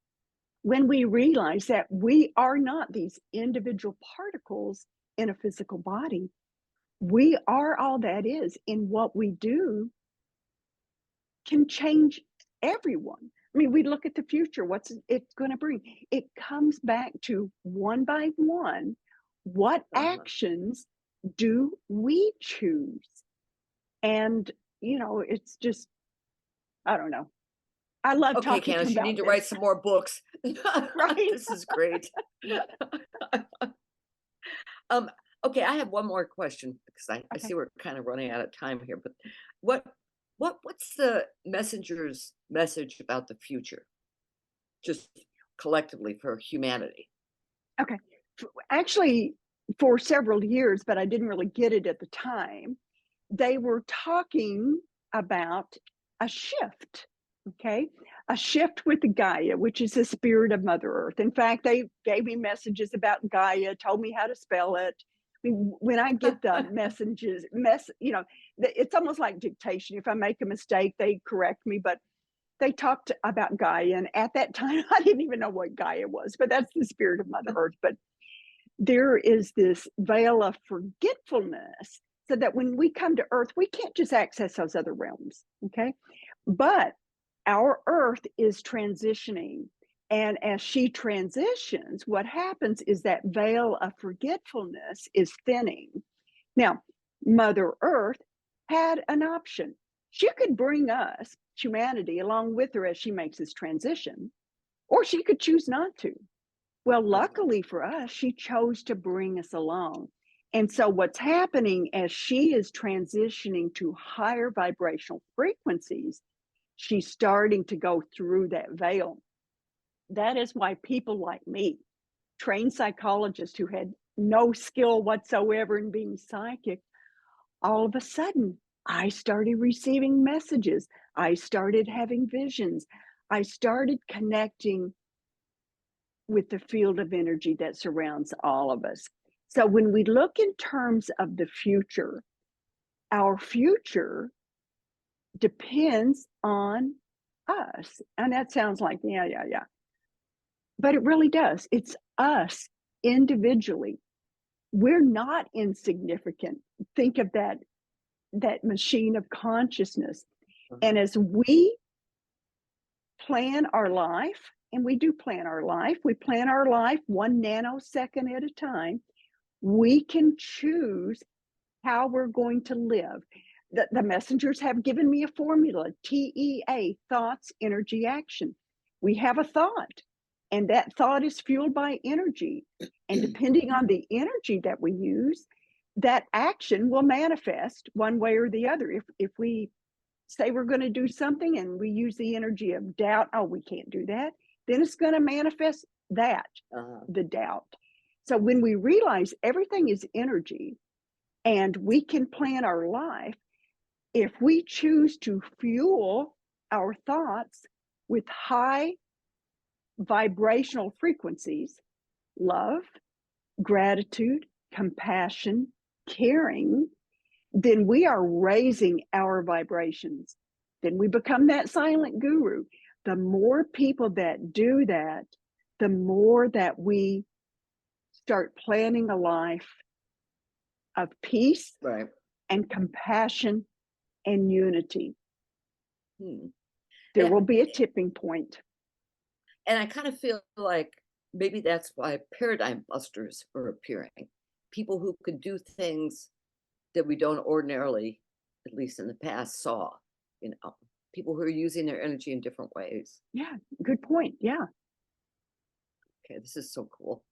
when we realize that we are not these individual particles in a physical body. We are all that is, and what we do can change everyone. I mean, we look at the future, what's it going to bring? It comes back to one by one, what actions do we choose? And, you know, it's just, I don't know. I love talking Candice, you need to write some more books. Right? This is great. Okay, I have one more question because I see we're kind of running out of time here. But what's the messenger's message about the future, just collectively for humanity? Okay, actually, for several years, but I didn't really get it at the time. They were talking about a shift. Okay, a shift with Gaia, which is the spirit of Mother Earth. In fact, they gave me messages about Gaia, told me how to spell it. I mean, when I get the messages, you know, it's almost like dictation. If I make a mistake, they correct me. But they talked about Gaia, and at that time, I didn't even know what Gaia was. But that's the spirit of Mother Earth. But there is this veil of forgetfulness, so that when we come to Earth, we can't just access those other realms. Okay, but our Earth is transitioning. And as she transitions, what happens is that veil of forgetfulness is thinning. Now, Mother Earth had an option. She could bring us, humanity, along with her as she makes this transition, or she could choose not to. Well, luckily for us, she chose to bring us along. And so what's happening as she is transitioning to higher vibrational frequencies, she's starting to go through that veil. That is why people like me, trained psychologists who had no skill whatsoever in being psychic, all of a sudden, I started receiving messages. I started having visions. I started connecting with the field of energy that surrounds all of us. So when we look in terms of the future, our future depends on us. And that sounds like, yeah. But it really does. It's us individually. We're not insignificant. Think of that machine of consciousness. And as we plan our life, and we do plan our life, we plan our life 1 nanosecond at a time, we can choose how we're going to live. The messengers have given me a formula, TEA, thoughts, energy, action. We have a thought, and that thought is fueled by energy. And depending on the energy that we use, that action will manifest one way or the other. If we say we're going to do something and we use the energy of doubt, oh, we can't do that, then it's going to manifest that, the doubt. So when we realize everything is energy, And we can plan our life if we choose to fuel our thoughts with high vibrational frequencies, love, gratitude, compassion, caring, then we are raising our vibrations. Then we become that silent guru. The more people that do that, the more that we start planning a life of peace Right. and compassion and unity. Hmm. There And- will be a tipping point. And I kind of feel like maybe that's why paradigm busters are appearing. People who could do things that we don't ordinarily, at least in the past, saw. You know, people who are using their energy in different ways. Yeah, good point. Yeah. Okay, this is so cool.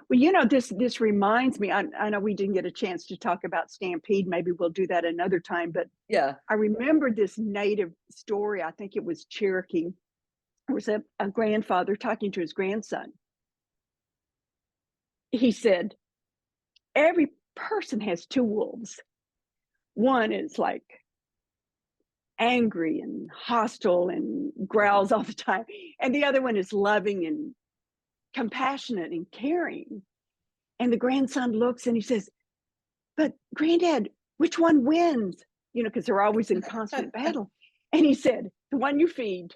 Well, you know, this reminds me, I know we didn't get a chance to talk about Stampede. Maybe we'll do that another time. But Yeah. I remember this native story. I think it was Cherokee. It was a grandfather talking to his grandson. He said, every person has two wolves. One is like angry and hostile and growls all the time. And the other one is loving and compassionate and caring. And the grandson looks and he says, but Granddad, which one wins? You know, because they're always in constant battle. And he said, the one you feed.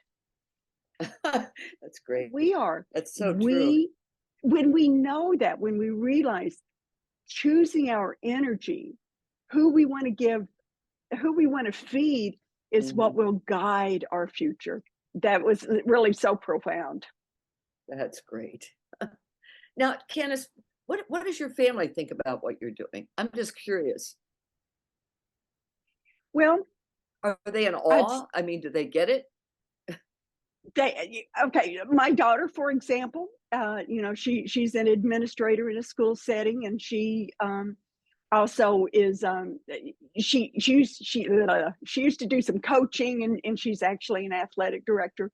That's great. We are. That's so true. When we know that, when we realize choosing our energy, who we want to give, who we want to feed is what will guide our future. That was really so profound. That's great. Now, Candice, what does your family think about what you're doing? I'm just curious. Well, are they in awe? I mean, do they get it? Okay, my daughter, for example, you know, she's an administrator in a school setting, and she also is she used to do some coaching, and she's actually an athletic director.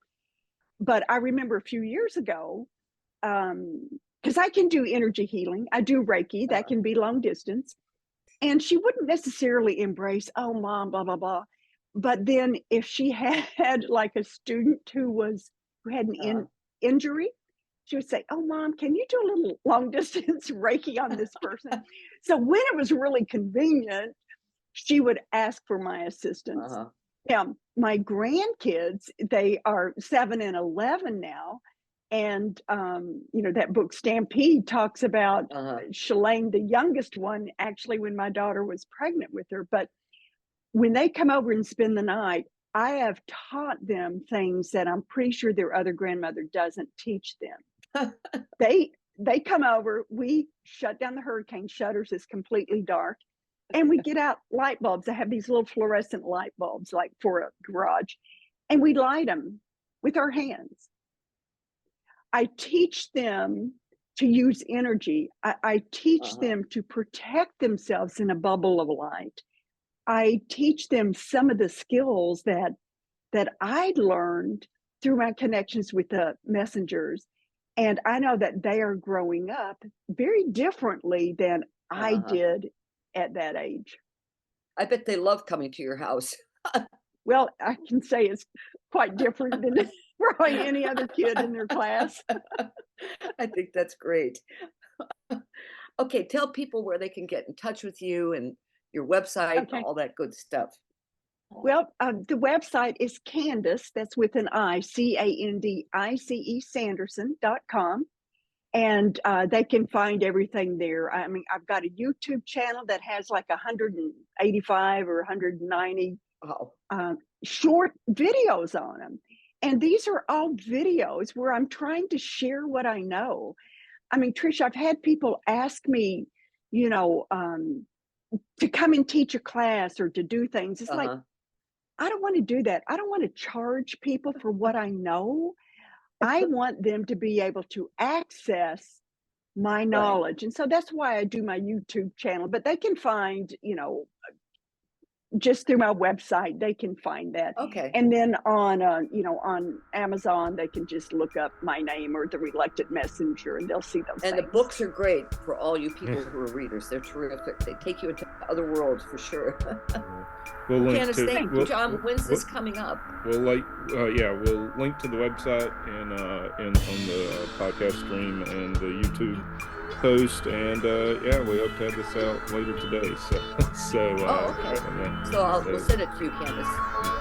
But I remember a few years ago, because I can do energy healing, I do Reiki, that can be long distance, and she wouldn't necessarily embrace, oh, Mom, blah blah blah. But then if she had like a student who had an injury, she would say, oh, Mom, can you do a little long distance Reiki on this person? So when it was really convenient, she would ask for my assistance. Now, my grandkids, they are 7 and 11 now. And, you know, that book Stampede talks about Shalane, the youngest one, actually, when my daughter was pregnant with her. But when they come over and spend the night, I have taught them things that I'm pretty sure their other grandmother doesn't teach them. They come over, we shut down the hurricane shutters, it's completely dark, and we get out light bulbs. I have these little fluorescent light bulbs, like for a garage, and we light them with our hands. I teach them to use energy. I teach them to protect themselves in a bubble of light. I teach them some of the skills that I'd learned through my connections with the messengers. And I know that they are growing up very differently than I did at that age. I bet they love coming to your house. Well, I can say it's quite different than probably any other kid in their class. I think that's great. Okay, tell people where they can get in touch with you and your website, all that good stuff. Well, the website is Candice, that's with an I, CANDICE Sanderson.com. And they can find everything there. I mean, I've got a YouTube channel that has like 185 or 190 short videos on them. And these are all videos where I'm trying to share what I know. I mean, Trish, I've had people ask me, you know, to come and teach a class or to do things. It's like, I don't want to do that. I don't want to charge people for what I know. I want them to be able to access my knowledge. And so that's why I do my YouTube channel. But they can find, you know, just through my website, they can find that. Okay. And then on, on Amazon, they can just look up my name or The Reluctant Messenger, and they'll see those And things. the books are great for all you people who are readers. They're terrific. They take you into other worlds for sure. We'll link Candice, to, thank you, we'll, John. When's this coming up? we'll we'll link to the website and on the podcast stream and the YouTube post, and we hope to have this out later today. So Okay. yeah. So we'll send it to you, Candice.